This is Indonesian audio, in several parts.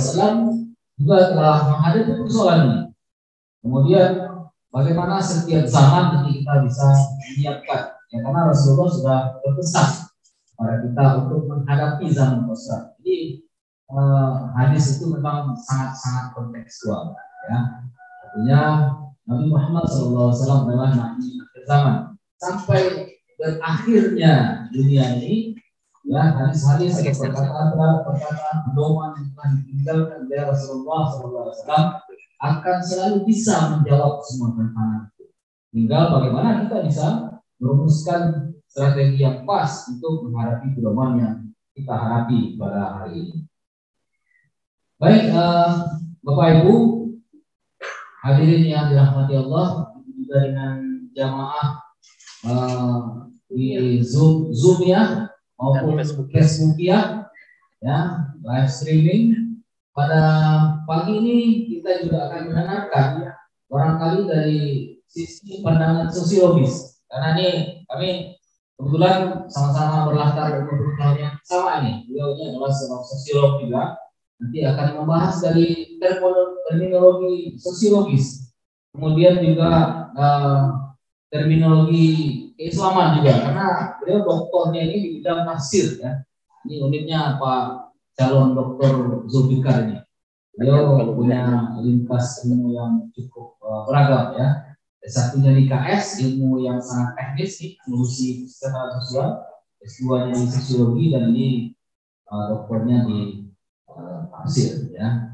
Wasallam juga telah menghadapi persoalan ini. Kemudian bagaimana setiap zaman kita bisa menyiapkan, ya, karena Rasulullah sudah berpesan kepada kita untuk menghadapi zaman kosa. Jadi hadis itu memang sangat-sangat kontekstual, ya. Artinya Nabi Muhammad SAW adalah nabi akhir zaman sampai berakhirnya dunia ini, ya, hadis-hadis atau perkataan pedoman yang telah ditinggalkan oleh Rasulullah SAW akan selalu bisa menjawab semua tantangan itu. Tinggal bagaimana kita bisa merumuskan strategi yang pas untuk menghadapi pedoman yang kita hadapi pada hari ini. Baik, Bapak Ibu hadirin yang dirahmati Allah, juga dengan jamaah di Zoom ya maupun Facebook ya, live streaming. Pada pagi ini kita juga akan mendengarkan barangkali dari sisi pandangan sosiologis, karena ini kami kebetulan sama-sama berlatar pemikiran yang sama ini. Beliau ini adalah seorang sosiolog juga. Nanti akan membahas dari terminologi sosiologis, kemudian juga terminologi keislaman juga, karena beliau doktornya ini di bidang tafsir ya. Ini uniknya Pak calon dokter Zulfikar ini. Beliau punya lintas ilmu yang cukup beragam ya. S1-nya di KS, ilmu yang sangat teknis nih, solusi kesehatan sosial. S2-nya di sosiologi, dan ini dokternya di tafsir ya.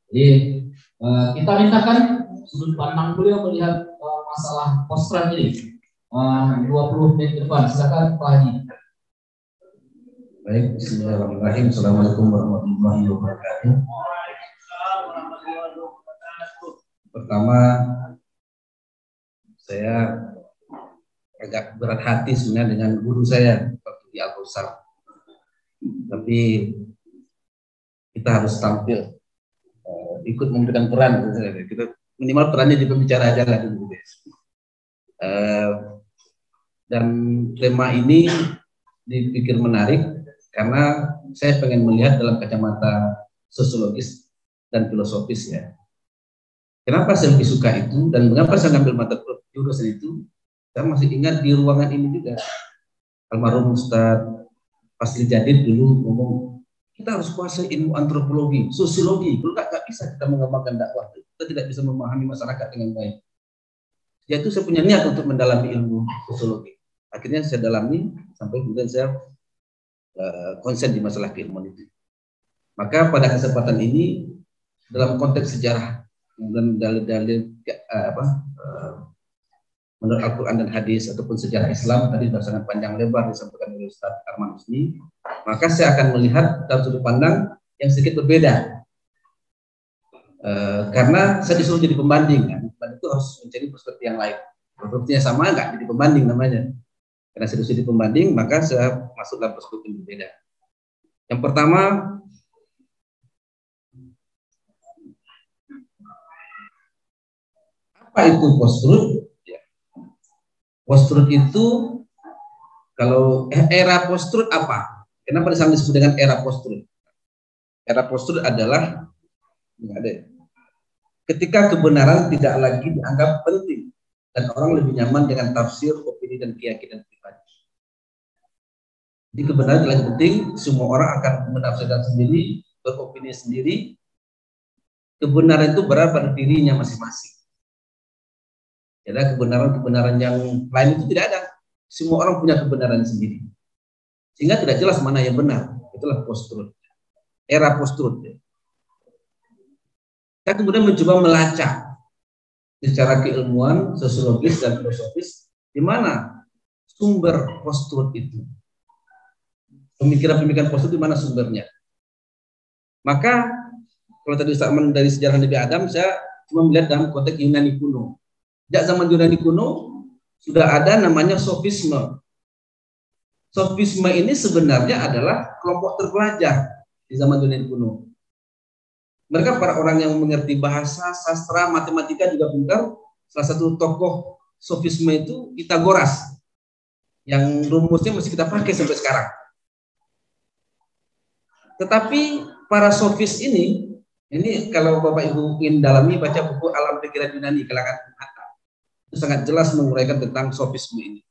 Jadi kita mintakan sudut pandang beliau melihat masalah post-trend ini 20 menit depan. Silakan Pak Haji. Baik, bismillahirrahmanirrahim. Assalamualaikum warahmatullahi wabarakatuh. Pertama, saya agak berat hati sebenarnya dengan guru saya waktu di Al-Kausar. Tapi kita harus tampil, ikut memberikan peran. Kita minimal perannya di pembicara aja lah dulu. Dan tema ini dipikir menarik karena saya pengen melihat dalam kacamata sosiologis dan filosofis ya. Kenapa saya lebih suka itu dan mengapa saya ngambil mata jurusan itu? Saya masih ingat di ruangan ini juga almarhum Ustadz Fasli Jadid dulu ngomong, kita harus kuasai ilmu antropologi, sosiologi. Kalau nggak bisa kita mengembangkan dakwah, kita tidak bisa memahami masyarakat dengan baik. Yaitu saya punya niat untuk mendalami ilmu sosiologi. Akhirnya saya dalami sampai kemudian saya konsen di masalah keilmuan itu. Maka pada kesempatan ini dalam konteks sejarah dan dalil-dalil menurut Al-Quran dan hadis ataupun sejarah Islam tadi sudah sangat panjang lebar disampaikan oleh Ustaz Arman Husni, maka saya akan melihat dari sudut pandang yang sedikit berbeda karena saya disuruh jadi pembanding kan? Dan itu harus mencari perspektif yang lain. Perspektifnya sama nggak jadi pembanding namanya, karena saya disuruh jadi pembanding maka saya masuk dalam perspektif yang berbeda. Yang pertama, apa itu post-truth? Post-truth itu, kalau era post-truth apa? Kenapa disana disebut dengan era post-truth? Era post-truth adalah ketika kebenaran tidak lagi dianggap penting dan orang lebih nyaman dengan tafsir, opini, dan keyakinan pribadi. Jadi kebenaran tidak lagi penting, semua orang akan menafsirkan sendiri, beropini sendiri. Kebenaran itu berada pada dirinya masing-masing. Jadi kebenaran-kebenaran yang lain itu tidak ada. Semua orang punya kebenaran sendiri. Sehingga tidak jelas mana yang benar. Itulah post-truth. Era post-truth. Kita kemudian mencoba melacak secara keilmuan, sosiologis, dan filosofis di mana sumber post-truth itu. Pemikiran-pemikiran post-truth di mana sumbernya. Maka kalau tadi dari sejarah Nabi Adam, saya cuma melihat dalam konteks Yunani kuno. Sejak zaman Yunani kuno sudah ada namanya sofisme. Sofisme ini sebenarnya adalah kelompok terpelajar di zaman Yunani kuno. Mereka para orang yang mengerti bahasa, sastra, matematika juga pintar. Salah satu tokoh sofisme itu Pitagoras, yang rumusnya masih kita pakai sampai sekarang. Tetapi para sofis ini Ini kalau Bapak Ibu ingin dalami, baca buku Alam Pikiran Yunani kalangan Hatta. Itu sangat jelas menguraikan tentang sofisme ini.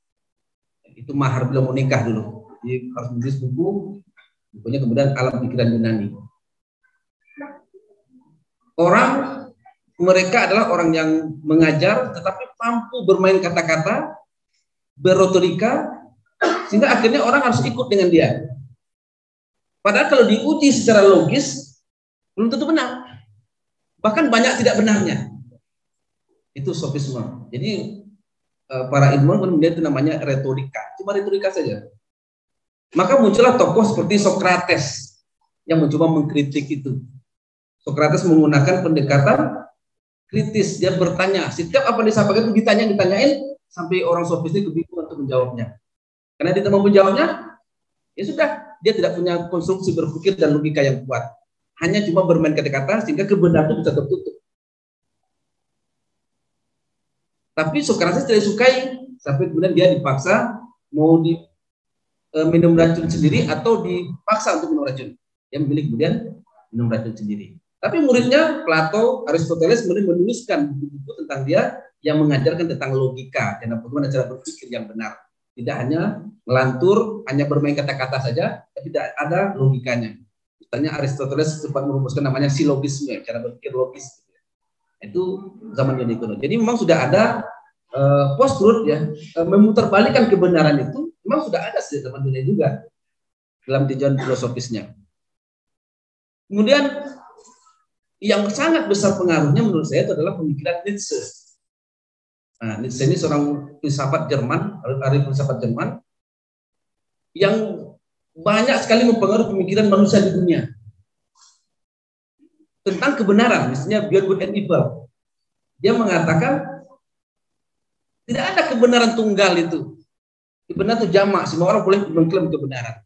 Itu mahar belum menikah dulu. Jadi harus menulis bukunya kemudian Alam Pikiran Yunani. Mereka adalah orang yang mengajar tetapi mampu bermain kata-kata, berretorika, sehingga akhirnya orang harus ikut dengan dia. Padahal kalau diuji secara logis belum tentu benar. Bahkan banyak tidak benarnya. Itu sofisme. Jadi para ilmuwan kemudian itu namanya retorika. Cuma retorika saja. Maka muncullah tokoh seperti Sokrates yang mencoba mengkritik itu. Sokrates menggunakan pendekatan kritis. Dia bertanya. Setiap apa disampaikan itu ditanyain sampai orang sofis itu kebingungan untuk menjawabnya. Karena dia tidak mau menjawabnya, ya sudah. Dia tidak punya konstruksi berpikir dan logika yang kuat. Hanya cuma bermain kata-kata sehingga kebenaran itu bisa tertutup. Tapi Sokrates tidak sukai sampai kemudian dia dipaksa mau minum racun sendiri atau dipaksa untuk minum racun. Dia memilih kemudian minum racun sendiri. Tapi muridnya Plato, Aristoteles kemudian menuliskan buku-buku tentang dia yang mengajarkan tentang logika dan bagaimana cara berpikir yang benar. Tidak hanya melantur, hanya bermain kata-kata saja, tapi tidak ada logikanya. Misalnya Aristoteles sempat merumuskan namanya silogisme, cara berpikir logis. Itu zaman Yunani kuno. Jadi memang sudah ada post-truth ya, memutarbalikkan kebenaran itu memang sudah ada sejak zaman Yunani juga dalam tinjauan filosofisnya. Kemudian yang sangat besar pengaruhnya menurut saya itu adalah pemikiran Nietzsche. Nah, Nietzsche ini seorang filsafat Jerman, ahli filsafat Jerman yang banyak sekali mempengaruhi pemikiran manusia di dunia tentang kebenaran, misalnya beyond good and evil. Dia mengatakan tidak ada kebenaran tunggal itu. Kebenaran itu jamak, semua orang boleh mengklaim kebenaran.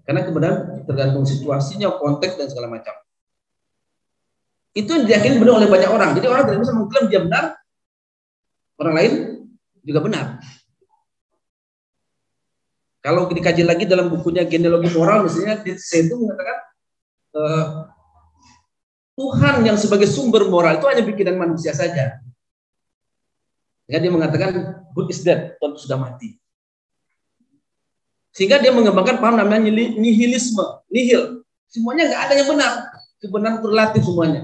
Karena kebenaran tergantung situasinya, konteks dan segala macam. Itu yang diyakini benar oleh banyak orang. Jadi orang tidak bisa mengklaim dia benar, orang lain juga benar. Kalau dikaji lagi dalam bukunya Genealogi Moral, misalnya Nietzsche itu mengatakan Tuhan yang sebagai sumber moral itu hanya pikiran manusia saja. Ya, dia mengatakan good is dead, Tuhan sudah mati. Sehingga dia mengembangkan paham namanya nihilisme, nihil. Semuanya nggak ada yang benar, kebenaran relatif semuanya.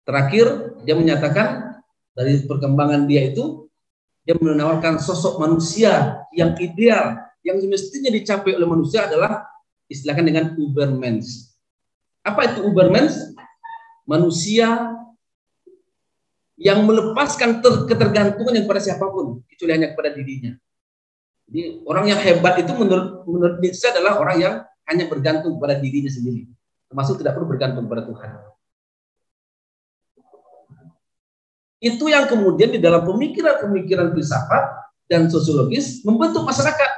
Terakhir dia menyatakan dari perkembangan dia itu, dia menawarkan sosok manusia yang ideal, yang semestinya dicapai oleh manusia adalah istilahkan dengan Ubermensch. Apa itu Ubermensch? Manusia yang melepaskan ketergantungan kepada siapapun, kecuali hanya kepada dirinya. Jadi orang yang hebat itu menurut Nietzsche adalah orang yang hanya bergantung kepada dirinya sendiri, termasuk tidak perlu bergantung kepada Tuhan. Itu yang kemudian di dalam pemikiran filsafat dan sosiologis membentuk masyarakat.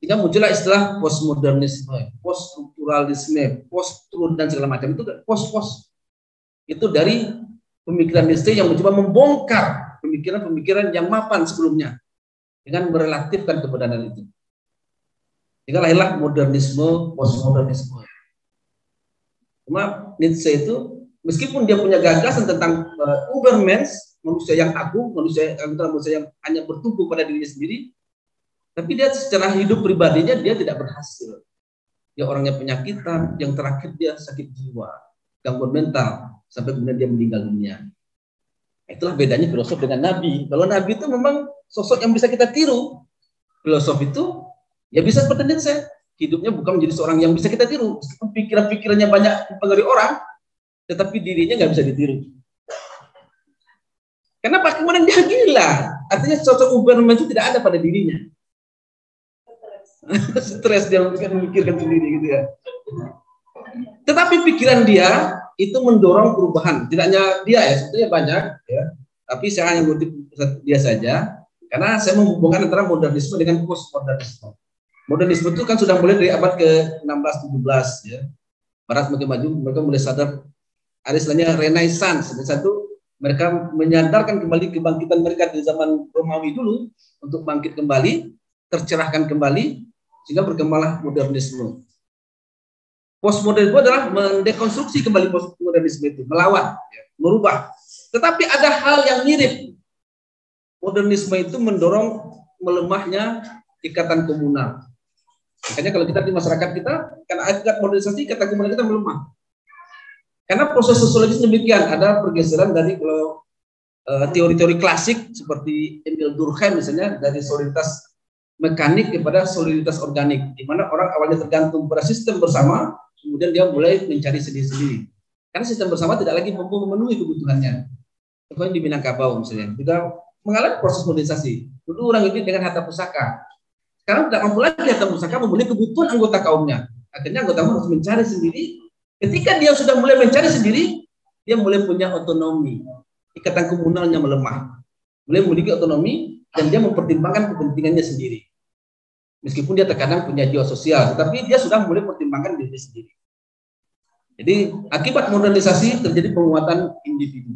Sehingga muncullah istilah postmodernisme, poststrukturalisme, post-truth dan segala macam itu post-post. Itu dari pemikiran Nietzsche yang mencoba membongkar pemikiran-pemikiran yang mapan sebelumnya dengan merelatifkan kebenaran itu. Sehingga lahirlah modernisme, postmodernisme. Cuma Nietzsche itu meskipun dia punya gagasan tentang Ubermensch, manusia yang agung, manusia yang hanya bertumbuh pada dirinya sendiri, tapi dia secara hidup pribadinya dia tidak berhasil. Dia orangnya penyakitan, yang terakhir dia sakit jiwa, gangguan mental, sampai kemudian dia meninggal dunia. Itulah bedanya filosof dengan nabi. Kalau nabi itu memang sosok yang bisa kita tiru. Filosof itu ya bisa seperti Nietzsche. Hidupnya bukan menjadi seorang yang bisa kita tiru. Pikiran-pikirannya banyak mempengaruhi orang, tetapi dirinya nggak bisa ditiru. Kenapa? Kemudian dia gila. Artinya sosok Ubermensch itu tidak ada pada dirinya. Stres dia memikirkan sendiri gitu ya. Tetapi pikiran dia itu mendorong perubahan. Tidak hanya dia ya, sebetulnya banyak ya. Tapi saya hanya mengutip dia saja karena saya menghubungkan antara modernisme dengan postmodernisme. Modernisme itu kan sudah mulai dari abad ke-16-17 ya. Barat makin maju, mereka mulai sadar ada istilahnya Renaissance. Satu, mereka menyadarkan kembali kebangkitan mereka di zaman Romawi dulu untuk bangkit kembali, tercerahkan kembali, sehingga berkembanglah modernisme. Postmodernisme adalah mendekonstruksi kembali postmodernisme itu, melawan, ya, merubah. Tetapi ada hal yang mirip. Modernisme itu mendorong melemahnya ikatan komunal. Makanya kalau kita di masyarakat kita, karena akibat modernisasi, ikatan komunal kita melemah. Karena proses sosiologis demikian, ada pergeseran dari kalau teori-teori klasik seperti Emil Durkheim misalnya, dari soliditas mekanik kepada soliditas organik, di mana orang awalnya tergantung pada sistem bersama, kemudian dia mulai mencari sendiri-sendiri. Karena sistem bersama tidak lagi mampu memenuhi kebutuhannya. Contohnya di Minangkabau misalnya, juga mengalami proses modernisasi. Dulu orang hidup dengan harta pusaka. Sekarang tidak mampu lagi harta pusaka memenuhi kebutuhan anggota kaumnya. Akhirnya anggota harus mencari sendiri. Ketika dia sudah mulai mencari sendiri, dia mulai punya otonomi. Ikatan komunalnya melemah. Mulai memiliki otonomi dan dia mempertimbangkan kepentingannya sendiri. Meskipun dia terkadang punya jiwa sosial, tetapi dia sudah mulai mempertimbangkan diri sendiri. Jadi akibat modernisasi terjadi penguatan individu.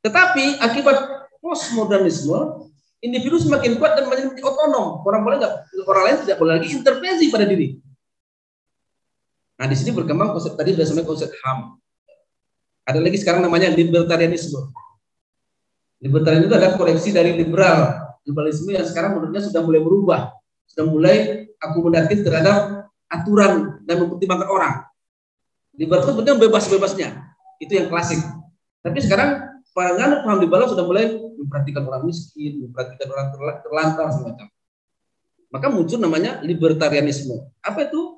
Tetapi akibat postmodernisme, individu semakin kuat dan menjadi otonom. Orang lain tidak boleh lagi intervensi pada diri. Nah, di sini berkembang konsep tadi sudah sampai konsep HAM. Ada lagi sekarang namanya libertarianisme. Libertarianisme itu ada koreksi dari liberalisme yang sekarang menurutnya sudah mulai berubah, sudah mulai akomodatif terhadap aturan dan mempertimbangkan orang. Libertarianisme sebenarnya bebas-bebasnya, itu yang klasik. Tapi sekarang penganut paham liberal sudah mulai memperhatikan orang miskin, memperhatikan orang terlantar semacam. Maka muncul namanya libertarianisme. Apa itu?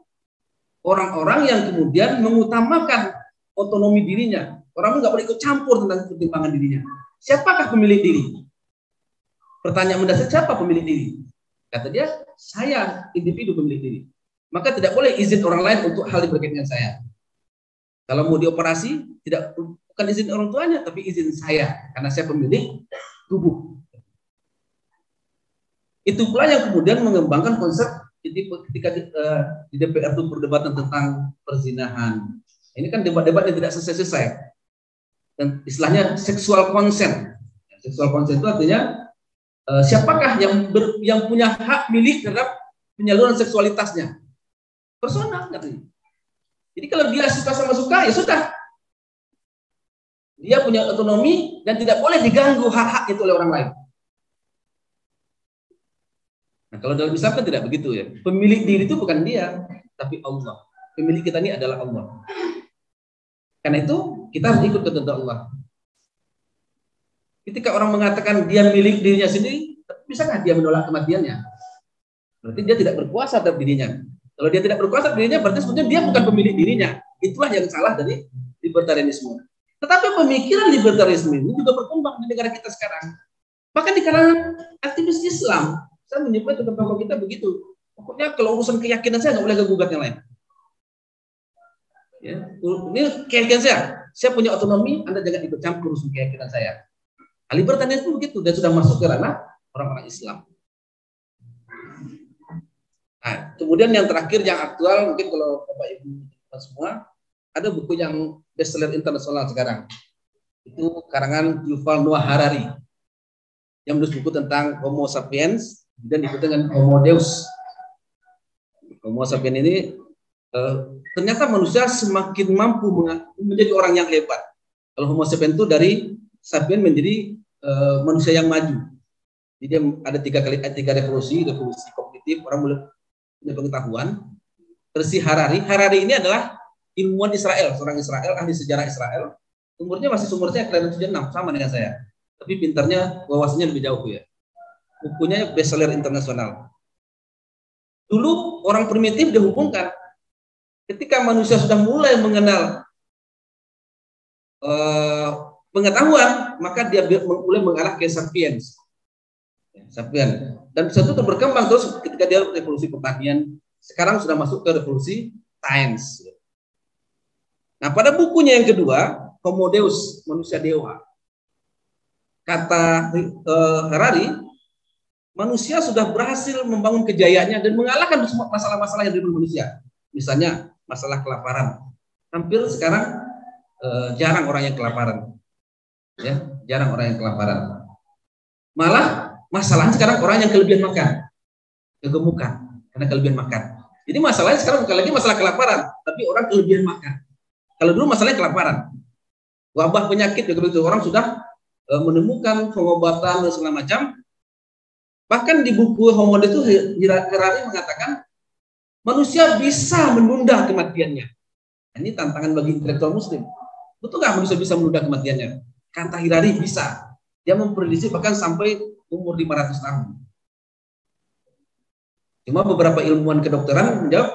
Orang-orang yang kemudian mengutamakan otonomi dirinya. Orang nggak boleh ikut campur tentang pertimbangan dirinya. Siapakah pemilik diri? Pertanyaan mendasar, siapa pemilik diri? Kata dia, saya individu pemilik diri. Maka tidak boleh izin orang lain untuk hal yang berkaitan dengan saya. Kalau mau dioperasi, bukan izin orang tuanya, tapi izin saya, karena saya pemilik tubuh. Itu pula yang kemudian mengembangkan konsep ketika di DPR itu perdebatan tentang perzinahan. Ini kan debat-debat yang tidak selesai-selesai. Dan istilahnya seksual consent. Seksual consent itu artinya siapakah yang punya hak milik terhadap penyaluran seksualitasnya? Personal katanya. Jadi kalau dia suka sama suka, ya sudah. Dia punya otonomi dan tidak boleh diganggu hak-hak itu oleh orang lain. Nah, kalau dalam Islam kan tidak begitu ya. Pemilik diri itu bukan dia, tapi Allah. Pemilik kita ini adalah Allah. Karena itu kita harus ikut kehendak Allah. Ketika orang mengatakan dia milik dirinya sendiri, bisakah dia menolak kematiannya? Berarti dia tidak berkuasa terhadap dirinya. Kalau dia tidak berkuasa terhadap dirinya, berarti sebenarnya dia bukan pemilik dirinya. Itulah yang salah dari libertarianisme. Tetapi pemikiran libertarianisme ini juga berkembang di negara kita sekarang. Bahkan di kalangan aktivis Islam, saya menyebut tokoh kita begitu. Pokoknya kalau urusan keyakinan saya nggak boleh gugat yang lain. Ya, ini keyakinan saya punya otonomi, Anda jangan ikut campur urusan keyakinan saya. Libertarianisme begitu, dan sudah masuk ke ranah orang-orang Islam. Nah, kemudian yang terakhir yang aktual, mungkin kalau Bapak Ibu semua, ada buku yang bestseller internasional sekarang. Itu karangan Yuval Noah Harari yang menulis buku tentang Homo sapiens dan diikuti dengan Homo Deus. Homo sapiens ini ternyata manusia semakin mampu menjadi orang yang hebat. Kalau Homo sapiens itu dari sapiens menjadi manusia yang maju. Jadi ada tiga revolusi kognitif, orang mulai punya pengetahuan. Versi Harari ini adalah ilmuwan Israel, seorang Israel, ahli sejarah Israel. Umurnya masih umurnya kelahiran 76, sama dengan saya. Tapi pintarnya, wawasannya lebih jauh ya. Bukunya bestseller internasional. Dulu orang primitif dihubungkan. Ketika manusia sudah mulai mengenal pengetahuan, maka dia mulai mengarah ke sapiens. Sapiens. Dan itu berkembang terus ketika dia revolusi pertanian. Sekarang sudah masuk ke revolusi sains. Nah, pada bukunya yang kedua, Homo Deus, manusia dewa. Kata Harari, manusia sudah berhasil membangun kejayaannya dan mengalahkan semua masalah-masalah yang dihadapi manusia. Misalnya masalah kelaparan. Hampir sekarang jarang orang yang kelaparan. Ya, jarang orang yang kelaparan. Malah masalahnya sekarang orang yang kelebihan makan, kegemukan karena kelebihan makan. Jadi masalahnya sekarang bukan lagi masalah kelaparan, tapi orang kelebihan makan. Kalau dulu masalahnya kelaparan, wabah penyakit juga begitu, orang sudah menemukan pengobatan dan segala macam. Bahkan di buku Homo Deus itu Harari mengatakan manusia bisa menunda kematiannya. Ini tantangan bagi intelektual Muslim. Betul nggak manusia bisa menunda kematiannya? Kata Harari bisa. Dia memprediksi bahkan sampai umur 500 tahun. Cuma beberapa ilmuwan kedokteran menjawab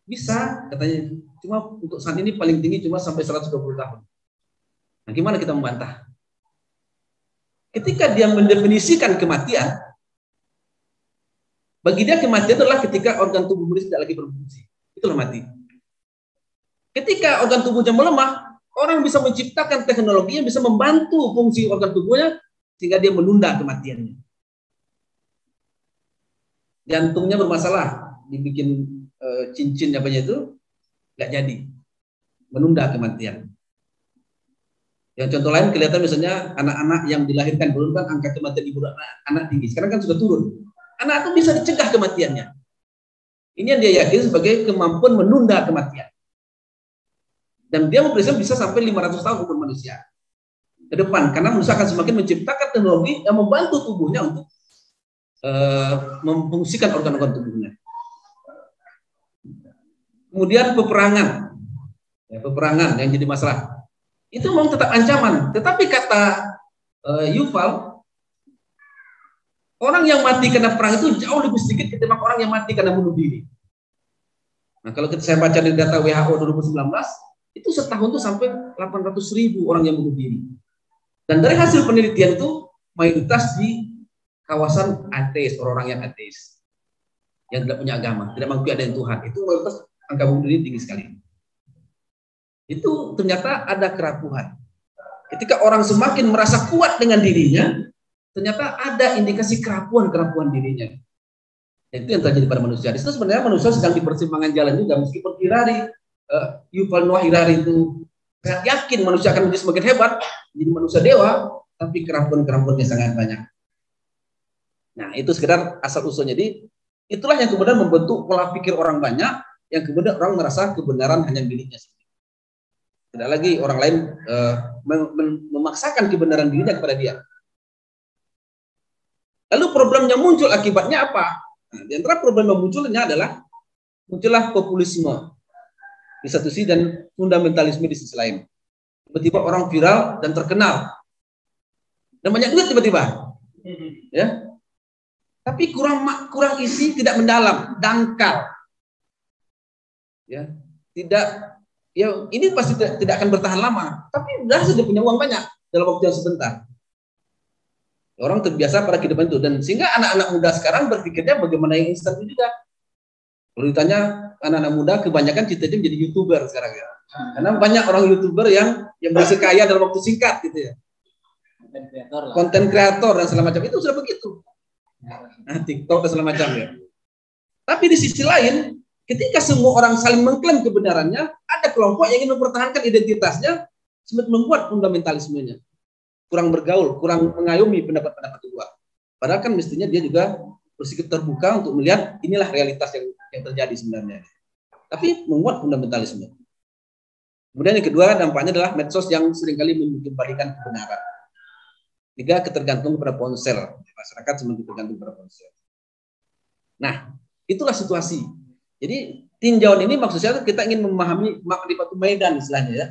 bisa, katanya. Cuma untuk saat ini paling tinggi cuma sampai 120 tahun. Nah, gimana kita membantah? Ketika dia mendefinisikan kematian, bagi dia kematian adalah ketika organ tubuh manusia tidak lagi berfungsi. Itulah mati. Ketika organ tubuhnya melemah, orang bisa menciptakan teknologi yang bisa membantu fungsi organ tubuhnya sehingga dia menunda kematiannya. Jantungnya bermasalah, dibikin cincin apanya itu nggak jadi, menunda kematian. Yang contoh lain kelihatan misalnya anak-anak yang dilahirkan dulu kan angka kematian ibu anak tinggi, sekarang kan sudah turun. Anak itu bisa dicegah kematiannya. Ini yang dia yakin sebagai kemampuan menunda kematian. Dan dia memprediksi bisa sampai 500 tahun umur manusia ke depan, karena manusia akan semakin menciptakan teknologi yang membantu tubuhnya untuk memfungsikan organ-organ tubuhnya. Kemudian peperangan, peperangan yang jadi masalah. Itu memang tetap ancaman, tetapi kata Yuval, orang yang mati karena perang itu jauh lebih sedikit ketimbang orang yang mati karena bunuh diri. Nah, kalau saya baca di data WHO 2019, itu setahun tuh sampai 800.000 orang yang bunuh diri. Dan dari hasil penelitian itu mayoritas di kawasan ateis, orang-orang yang ateis, yang tidak punya agama, tidak mengakui adanya Tuhan. Itu mayoritas angka bunuh diri tinggi sekali. Itu ternyata ada kerapuhan. Ketika orang semakin merasa kuat dengan dirinya, ternyata ada indikasi kerapuhan dirinya. Dan itu yang terjadi pada manusia. Di situ sebenarnya manusia sedang di persimpangan jalan juga, meskipun Yuval Noah Harari itu sangat yakin manusia akan menjadi semakin hebat, menjadi manusia dewa, tapi kerapuhan-kerapuhannya sangat banyak. Nah, itu sekedar asal usulnya. Jadi itulah yang kemudian membentuk pola pikir orang banyak, yang kemudian orang merasa kebenaran hanya miliknya sendiri. Tidak lagi orang lain memaksakan kebenaran dirinya kepada dia. Lalu problemnya muncul akibatnya apa? Nah, di antara problem yang munculnya adalah muncullah populisme di satu sisi dan fundamentalisme di sisi lain. Tiba-tiba orang viral dan terkenal dan banyak duit tiba-tiba, ya. Tapi kurang isi, tidak mendalam, dangkal, ya. Tidak, ya ini pasti tidak akan bertahan lama. Tapi udah sudah punya uang banyak dalam waktu yang sebentar. Orang terbiasa pada kehidupan itu, dan sehingga anak-anak muda sekarang berpikirnya bagaimana yang instan itu juga. Kalau ditanya anak-anak muda, kebanyakan cita-cita menjadi YouTuber sekarang ya. Karena banyak orang YouTuber yang berhasil kaya dalam waktu singkat gitu ya. Konten kreator dan segala macam itu sudah begitu. Nah, TikTok dan segala macam ya. Tapi di sisi lain, ketika semua orang saling mengklaim kebenarannya, ada kelompok yang ingin mempertahankan identitasnya, sempat membuat fundamentalismenya. Kurang bergaul, kurang mengayomi pendapat-pendapat luar. Padahal kan mestinya dia juga bersikap terbuka untuk melihat inilah realitas yang terjadi sebenarnya. Tapi menguat fundamentalisme. Kemudian yang kedua dampaknya adalah medsos yang seringkali mengembalikan kebenaran. Tiga, ketergantungan kepada ponsel. Masyarakat semakin tergantung kepada ponsel. Nah, itulah situasi. Jadi tinjauan ini maksudnya kita ingin memahami makrifatu maidan istilahnya ya.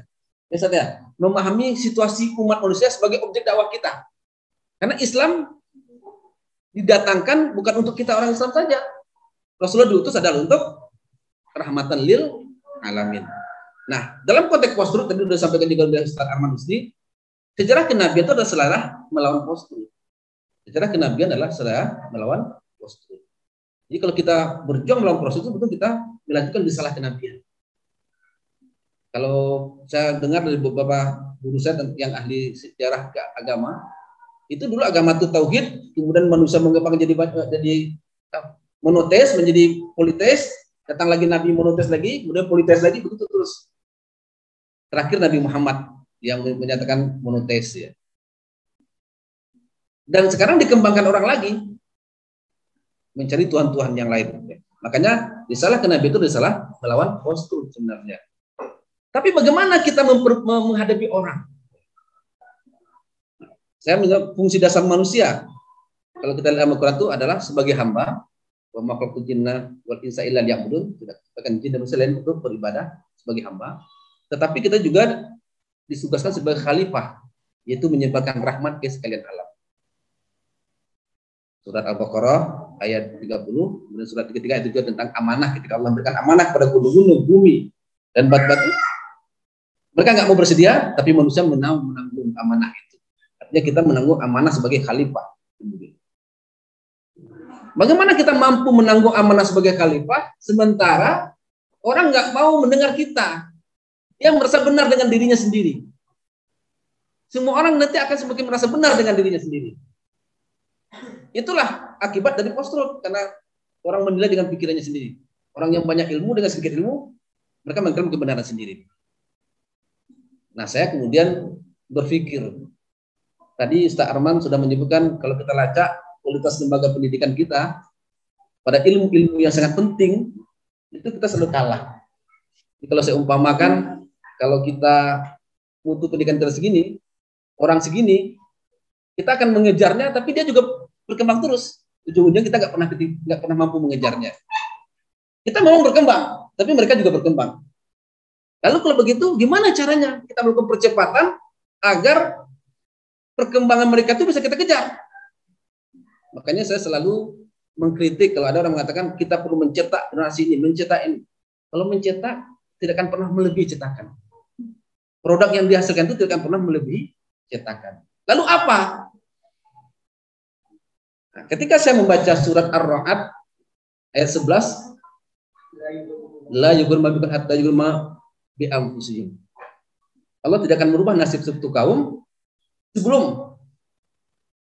Misalnya, memahami situasi umat manusia sebagai objek dakwah kita. Karena Islam didatangkan bukan untuk kita orang Islam saja. Rasulullah diutus adalah untuk rahmatan lil alamin. Nah, dalam konteks post-truth tadi sudah sampaikan juga oleh Ustaz Arman Husni, sejarah kenabian itu adalah sejarah melawan post-truth. Sejarah kenabian adalah sejarah melawan post-truth. Jadi kalau kita berjuang melawan post-truth, betul kita melanjutkan risalah kenabian. Kalau saya dengar dari beberapa guru saya yang ahli sejarah agama, itu dulu agama itu tauhid, kemudian manusia mengembang jadi monoteis, menjadi politeis, datang lagi Nabi monoteis lagi, kemudian politeis lagi, begitu terus. Terakhir Nabi Muhammad yang menyatakan monoteis ya. Dan sekarang dikembangkan orang lagi mencari tuhan-tuhan yang lain. Makanya Risalah ke Nabi itu risalah melawan postur sebenarnya. Tapi bagaimana kita menghadapi orang? Saya menganggap fungsi dasar manusia. Kalau kita lihat Al-Quran itu adalah sebagai hamba, wa ma khalaqtul jinna wal insa illa liya'budun, tidak akan jin dan manusia lain untuk beribadah sebagai hamba. Tetapi kita juga ditugaskan sebagai khalifah, yaitu menyebarkan rahmat ke sekalian alam. Surat Al-Baqarah ayat 30, kemudian surat 33 itu juga tentang amanah, ketika Allah memberikan amanah kepada gunung-gunung, bumi, dan batu-batu. Mereka nggak mau bersedia, tapi manusia menanggung amanah itu. Artinya kita menanggung amanah sebagai khalifah. Bagaimana kita mampu menanggung amanah sebagai khalifah, sementara orang nggak mau mendengar kita, yang merasa benar dengan dirinya sendiri. Semua orang nanti akan semakin merasa benar dengan dirinya sendiri. Itulah akibat dari post-truth, karena orang menilai dengan pikirannya sendiri. Orang yang banyak ilmu dengan sedikit ilmu, mereka mengklaim kebenaran sendiri. Nah, saya kemudian berpikir, tadi Ustaz Arman sudah menyebutkan kalau kita lacak kualitas lembaga pendidikan kita pada ilmu-ilmu yang sangat penting, itu kita selalu kalah. Jadi kalau saya umpamakan, kalau kita mutu pendidikan kita segini, orang segini, kita akan mengejarnya, tapi dia juga berkembang terus. Ujung-ujungnya kita nggak pernah mampu mengejarnya. Kita memang berkembang, tapi mereka juga berkembang. Lalu kalau begitu, gimana caranya kita melakukan percepatan agar perkembangan mereka itu bisa kita kejar? Makanya saya selalu mengkritik kalau ada orang mengatakan kita perlu mencetak generasi ini, mencetak ini. Kalau mencetak, tidak akan pernah melebihi cetakan. Produk yang dihasilkan itu tidak akan pernah melebihi cetakan. Lalu apa? Nah, ketika saya membaca surat Ar-Ra'd ayat 11, la yughru ma bikum hatta yughru ma bi anfusihim. Allah tidak akan merubah nasib suatu kaum sebelum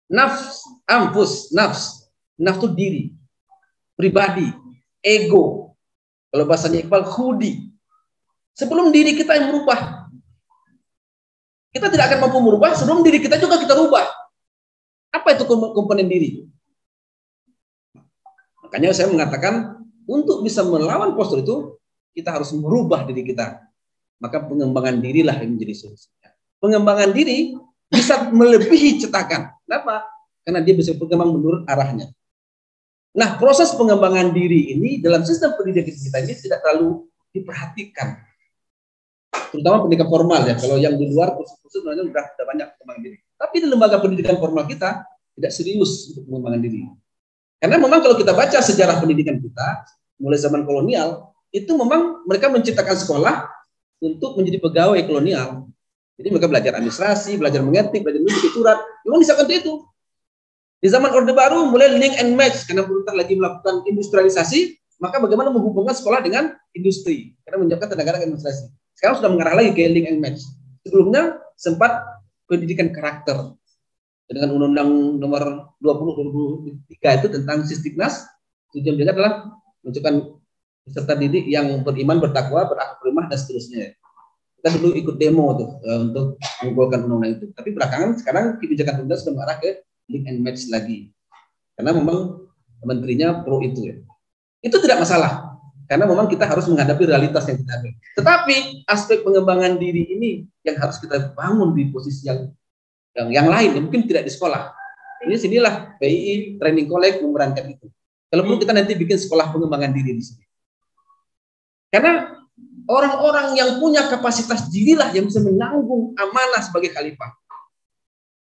nafs itu diri, pribadi, ego. Kalau bahasanya Iqbal, khudi. Sebelum diri kita yang merubah. Kita tidak akan mampu merubah sebelum diri kita juga kita rubah. Apa itu komponen diri? Makanya saya mengatakan untuk bisa melawan postur itu kita harus merubah diri kita. Maka pengembangan dirilah yang menjadi solusinya. Pengembangan diri bisa melebihi cetakan. Kenapa? Karena dia bisa berkembang menurut arahnya. Nah, proses pengembangan diri ini dalam sistem pendidikan kita ini tidak terlalu diperhatikan. Terutama pendidikan formal ya. Kalau yang di luar kursus-kursus sudah banyak pengembangan diri. Tapi di lembaga pendidikan formal kita tidak serius untuk pengembangan diri. Karena memang kalau kita baca sejarah pendidikan kita, mulai zaman kolonial, itu memang mereka menciptakan sekolah untuk menjadi pegawai kolonial. Jadi mereka belajar administrasi, belajar mengetik, belajar menulis, surat. Memang disahkan itu. Di zaman Orde Baru mulai link and match karena pemerintah lagi melakukan industrialisasi, maka bagaimana menghubungkan sekolah dengan industri karena menyiapkan tenaga administrasi. Sekarang sudah mengarah lagi ke link and match. Sebelumnya sempat pendidikan karakter dengan Undang-Undang Nomor 20/2003 itu tentang Sisdiknas. Tujuannya adalah menunjukkan peserta didik yang beriman, bertakwa, berakhlak karimah dan seterusnya. Kita dulu ikut demo tuh untuk mengumpulkan undang-undang itu. Tapi belakangan sekarang kebijakan pemerintah sudah mengarah ke link and match lagi. Karena memang menterinya pro itu ya. Itu tidak masalah. Karena memang kita harus menghadapi realitas yang kita hadapi. Tetapi aspek pengembangan diri ini yang harus kita bangun di posisi yang lain, yang mungkin tidak di sekolah. Ini sinilah PII Training College memerankan itu. Kalau perlu kita nanti bikin sekolah pengembangan diri di sini. Karena orang-orang yang punya kapasitas dirilah yang bisa menanggung amanah sebagai khalifah.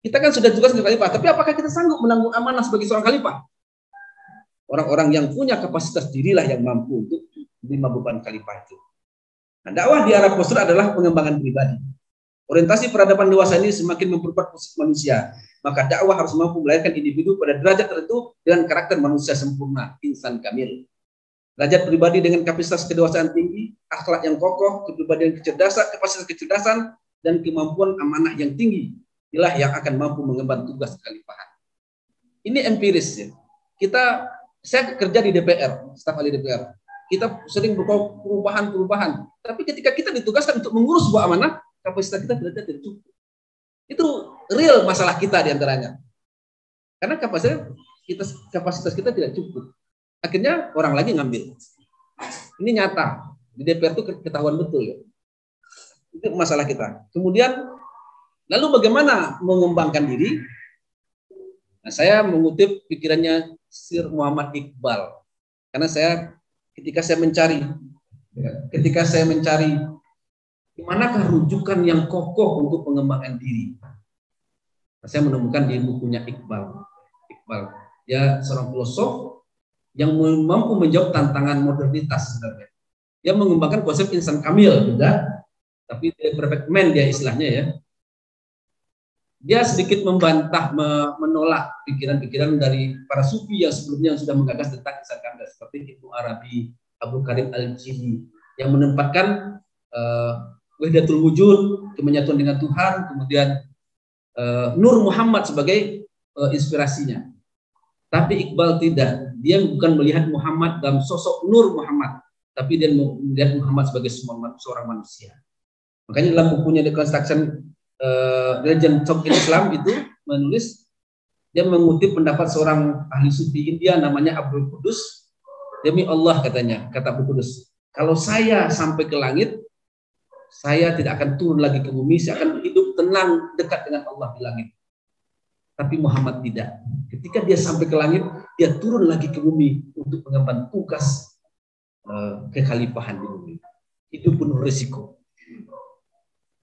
Kita kan sudah tugas sebagai khalifah, tapi apakah kita sanggup menanggung amanah sebagai seorang khalifah? Orang-orang yang punya kapasitas dirilah yang mampu untuk menerima beban khalifah itu. Nah, dakwah di arah postur adalah pengembangan pribadi. Orientasi peradaban dewasa ini semakin memperkuat posisi manusia. Maka dakwah harus mampu melahirkan individu pada derajat tertentu dengan karakter manusia sempurna, insan kamil. Derajat pribadi dengan kapasitas kedewasaan tinggi, akhlak yang kokoh, kepribadian kecerdasan, kapasitas kecerdasan, dan kemampuan amanah yang tinggi. Inilah yang akan mampu mengemban tugas kekhalifahan. Ini empiris ya. Saya kerja di DPR, staf ahli DPR. Kita sering berubah perubahan. Tapi ketika kita ditugaskan untuk mengurus sebuah amanah, kapasitas kita tidak cukup. Itu real masalah kita diantaranya. Karena kapasitas kita tidak cukup. Akhirnya orang lagi ngambil. Ini nyata. Di DPR itu ketahuan betul ya. Itu masalah kita. Kemudian, lalu bagaimana mengembangkan diri? Nah, saya mengutip pikirannya Sir Muhammad Iqbal. Karena ketika saya mencari di manakah rujukan yang kokoh untuk pengembangan diri, saya menemukan di bukunya Iqbal. Dia seorang filosof yang mampu menjawab tantangan modernitas sebenarnya. Dia mengembangkan konsep insan kamil juga, tapi perfect man dia istilahnya ya. Dia sedikit membantah, menolak pikiran-pikiran dari para sufi yang sebelumnya yang sudah menggagas tentang insan kamil seperti Ibnu Arabi, Abdul Karim Al-Jili yang menempatkan wahdatul wujud, kemenyatuan dengan Tuhan, kemudian Nur Muhammad sebagai inspirasinya. Tapi Iqbal tidak. Dia bukan melihat Muhammad dalam sosok Nur Muhammad, tapi dia melihat Muhammad sebagai seorang manusia. Makanya dalam bukunya The Construction Religion of Islam itu menulis, dia mengutip pendapat seorang ahli sufi India namanya Abdul Qudus. Demi Allah katanya, kata Abdul Qudus, kalau saya sampai ke langit, saya tidak akan turun lagi ke bumi, saya akan hidup tenang dekat dengan Allah di langit. Tapi Muhammad tidak. Ketika dia sampai ke langit, dia turun lagi ke bumi untuk mengemban tugas kekhalifahan di bumi. Itu penuh risiko.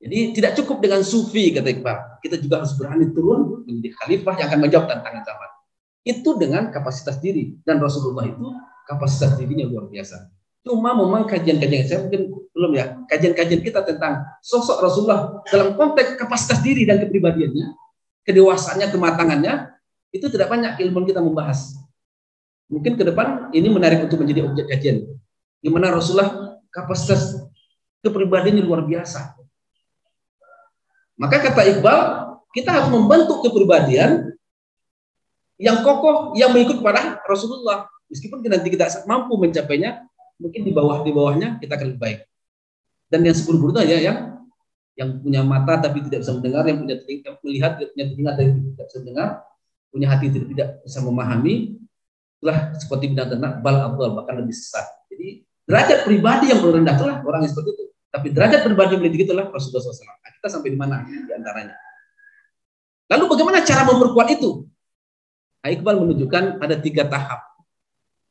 Jadi tidak cukup dengan sufi, kata Iqbal. Kita juga harus berani turun menjadi khalifah yang akan menjawab tantangan zaman. Itu dengan kapasitas diri. Dan Rasulullah itu kapasitas dirinya luar biasa. Cuma memang kajian-kajian, saya mungkin belum ya, kajian-kajian kita tentang sosok Rasulullah dalam konteks kapasitas diri dan kepribadiannya, kedewasaannya, kematangannya, itu tidak banyak ilmuwan kita membahas. Mungkin ke depan ini menarik untuk menjadi objek kajian. Gimana Rasulullah kapasitas kepribadiannya luar biasa. Maka kata Iqbal, kita harus membentuk kepribadian yang kokoh, yang mengikut kepada Rasulullah. Meskipun nanti kita mampu mencapainya, mungkin di bawahnya kita akan lebih baik. Dan yang seburuk-buruk aja yang punya mata tapi tidak bisa mendengar, yang punya telinga melihat, punya telinga tapi tidak bisa mendengar, punya hati tidak bisa memahami, itulah seperti binatang ternak, bal abdal, bahkan lebih sesat. Jadi derajat pribadi yang rendah itulah orang yang seperti itu. Tapi derajat pribadi yang tinggi itulah Rasulullah SAW. Kita sampai di mana di antaranya? Lalu bagaimana cara memperkuat itu? Iqbal menunjukkan ada 3 tahap.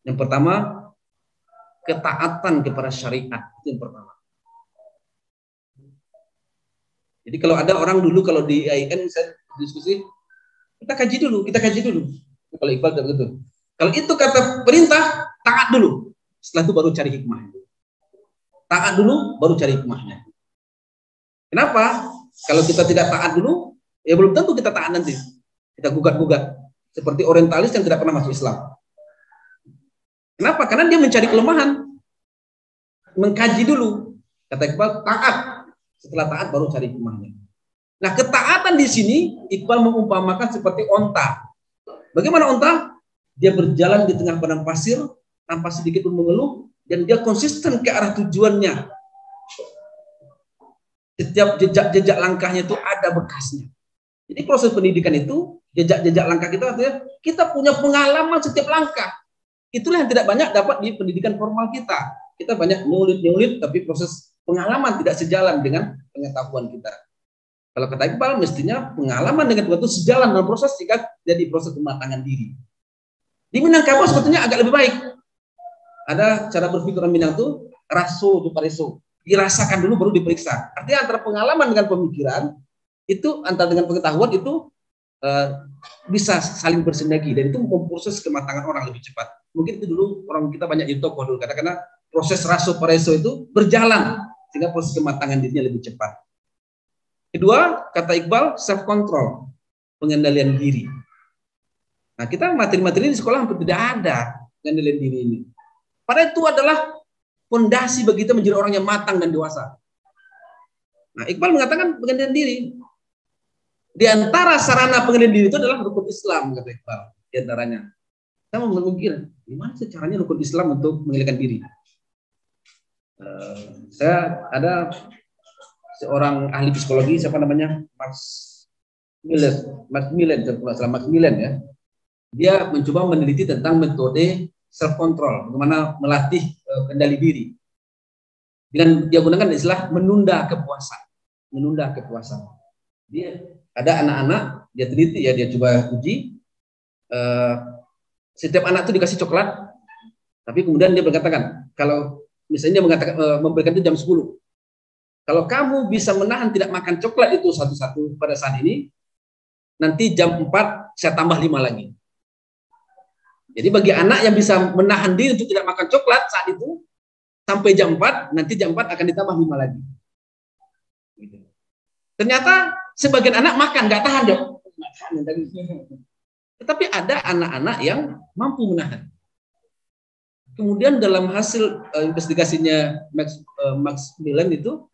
Yang pertama, ketaatan kepada syariat. Itu yang pertama. Jadi kalau ada orang dulu kalau di IAIN saya diskusi, kita kaji dulu. Kalau Iqbal tidak begitu. Kalau itu kata perintah, taat dulu. Setelah itu baru cari hikmah. Taat dulu, baru cari hikmahnya. Kenapa? Kalau kita tidak taat dulu, ya belum tentu kita taat nanti. Kita gugat-gugat. Seperti orientalis yang tidak pernah masuk Islam. Kenapa? Karena dia mencari kelemahan. Mengkaji dulu. Kata Iqbal, taat. Setelah taat baru cari hikmahnya. Nah, ketaatan di sini Iqbal mengumpamakan seperti onta. Bagaimana onta? Dia berjalan di tengah padang pasir tanpa sedikit pun mengeluh dan dia konsisten ke arah tujuannya. Setiap jejak-jejak langkahnya itu ada bekasnya. Jadi proses pendidikan itu jejak-jejak langkah kita artinya kita punya pengalaman setiap langkah. Itulah yang tidak banyak dapat di pendidikan formal kita. Kita banyak nyulit tapi proses pengalaman tidak sejalan dengan pengetahuan kita. Kalau kata Iqbal, mestinya pengalaman dengan Tuhan itu sejalan dalam proses jika jadi proses kematangan diri. Di Minangkabau sebetulnya agak lebih baik. Ada cara berpikir orang Minang itu raso tu pareso. Dirasakan dulu baru diperiksa. Artinya antara pengalaman dengan pemikiran itu antara dengan pengetahuan itu bisa saling bersinergi dan itu memproses kematangan orang lebih cepat. Mungkin itu dulu orang kita banyak di tokoh dulu karena proses raso pareso itu berjalan sehingga proses kematangan dirinya lebih cepat. Kedua, kata Iqbal, self control, pengendalian diri. Nah, kita materi-materi di sekolah hampir tidak ada pengendalian diri ini. Padahal itu adalah fondasi bagi kita menjadi orang yang matang dan dewasa. Nah, Iqbal mengatakan pengendalian diri. Di antara sarana pengendalian diri itu adalah rukun Islam, kata Iqbal. Di antaranya. Saya mau memikir, gimana sih caranya rukun Islam untuk mengendalikan diri? Saya ada seorang ahli psikologi, siapa namanya? Max Millen ya. Dia mencoba meneliti tentang metode self control, bagaimana melatih kendali diri. Dengan dia gunakan istilah menunda kepuasan. Menunda kepuasan. Dia ada anak-anak, dia teliti ya, dia coba uji. Setiap anak itu dikasih coklat, tapi kemudian dia mengatakan, kalau misalnya dia mengatakan memberikan itu jam 10. Kalau kamu bisa menahan tidak makan coklat itu satu-satu pada saat ini, nanti jam 4 saya tambah 5 lagi. Jadi bagi anak yang bisa menahan diri untuk tidak makan coklat saat itu, sampai jam 4, nanti jam 4 akan ditambah 5 lagi. Ternyata sebagian anak makan, nggak tahan dong. Tetapi ada anak-anak yang mampu menahan. Kemudian dalam hasil investigasinya Maximilian itu,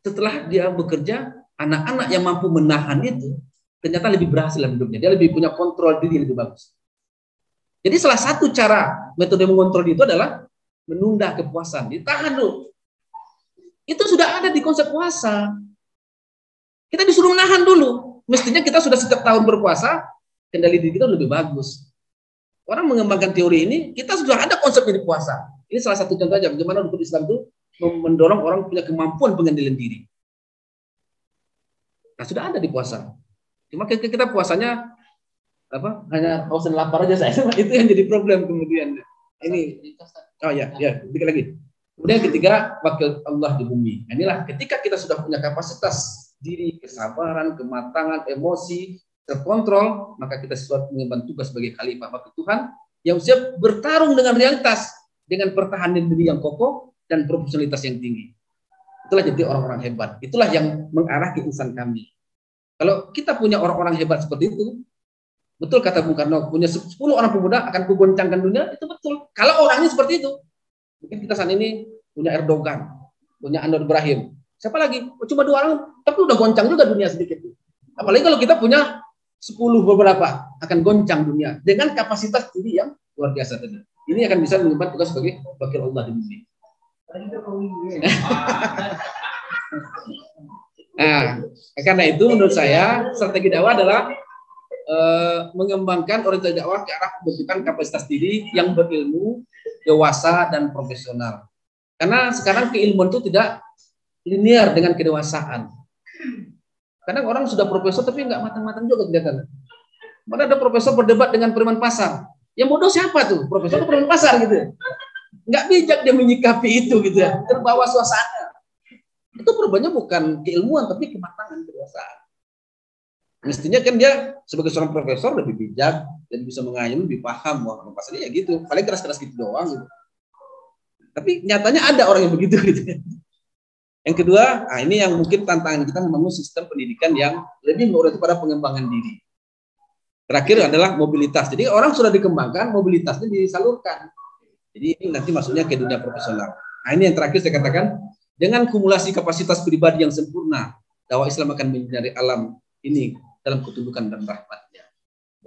setelah dia bekerja, anak-anak yang mampu menahan itu ternyata lebih berhasil dalam hidupnya. Dia lebih punya kontrol diri lebih bagus. Jadi salah satu cara metode mengontrol itu adalah menunda kepuasan. Ditahan dulu. Itu sudah ada di konsep puasa. Kita disuruh menahan dulu. Mestinya kita sudah setiap tahun berpuasa, kendali diri kita lebih bagus. Orang mengembangkan teori ini, kita sudah ada konsep di puasa. Ini salah satu contoh aja bagaimana hukum Islam itu mendorong orang punya kemampuan pengendalian diri. Nah, sudah ada di puasa. Cuma kita puasanya hanya haus dan lapar aja saya. Itu yang jadi problem kemudian. Ini dikit lagi. Kemudian ketiga, wakil Allah di bumi. Nah, inilah ketika kita sudah punya kapasitas diri, kesabaran, kematangan, emosi, terkontrol, maka kita sesuatu mengemban tugas sebagai khalifah wakil Tuhan yang siap bertarung dengan realitas dengan pertahanan diri yang kokoh dan profesionalitas yang tinggi. Itulah jadi orang-orang hebat. Itulah yang mengarah ke insan kami. Kalau kita punya orang-orang hebat seperti itu, betul kata Bung Karno, punya 10 orang pemuda akan kugoncangkan dunia, itu betul. Kalau orangnya seperti itu, mungkin kita saat ini punya Erdogan, punya Anwar Ibrahim. Siapa lagi? Cuma 2 orang, tapi udah goncang juga dunia sedikit. Apalagi kalau kita punya 10 beberapa, akan goncang dunia dengan kapasitas diri yang luar biasa tadi. Ini akan bisa mengemban tugas sebagai wakil Allah di bumi. Nah, karena itu menurut saya strategi dakwah adalah mengembangkan orientasi dakwah ke arah pembentukan kapasitas diri yang berilmu, dewasa dan profesional. Karena sekarang keilmuan itu tidak linear dengan kedewasaan. Kadang orang sudah profesor tapi nggak matang-matang juga kelihatan. Mana ada profesor berdebat dengan preman pasar. Yang bodoh siapa tuh? Profesor atau preman pasar gitu. Nggak bijak dia menyikapi itu gitu ya. Terbawa suasana. Itu perubahannya bukan keilmuan tapi kematangan kedewasaan. Mestinya kan dia sebagai seorang profesor lebih bijak dan bisa mengayun, lebih paham wah pasarnya ya gitu. Paling keras-keras gitu doang gitu. Tapi nyatanya ada orang yang begitu gitu. Yang kedua, ini yang mungkin tantangan kita membangun sistem pendidikan yang lebih berorientasi pada pengembangan diri. Terakhir adalah mobilitas. Jadi orang sudah dikembangkan, mobilitasnya disalurkan. Jadi ini nanti masuknya ke dunia profesional. Nah ini yang terakhir saya katakan, dengan kumulasi kapasitas pribadi yang sempurna, dakwah Islam akan menyinari alam ini dalam ketundukan dan rahmatnya.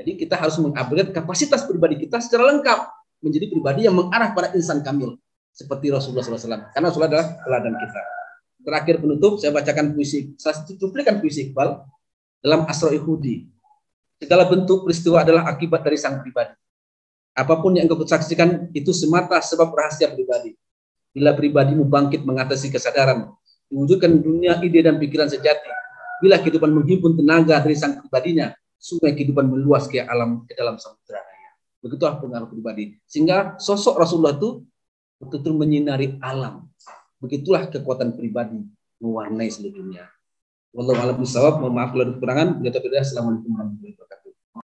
Jadi kita harus mengupgrade kapasitas pribadi kita secara lengkap menjadi pribadi yang mengarah pada insan kamil seperti Rasulullah SAW. Karena Rasulullah adalah teladan kita. Terakhir penutup, saya bacakan puisi, salah satu cuplikan puisi Iqbal dalam Asra'i Hudi. Segala bentuk peristiwa adalah akibat dari sang pribadi. Apapun yang engkau saksikan itu semata sebab rahasia pribadi. Bila pribadimu bangkit mengatasi kesadaran, mewujudkan dunia ide dan pikiran sejati. Bila kehidupan menghimpun tenaga dari sang pribadinya, sungai kehidupan meluas ke alam, ke dalam samudera raya. Begitulah pengaruh pribadi. Sehingga sosok Rasulullah itu betul-betul menyinari alam. Begitulah kekuatan pribadi mewarnai seluruh dunia. Wallahu a'lam bishawab. Mohon maaf kalau ada kekurangan. Assalamualaikum warahmatullahi wabarakatuh.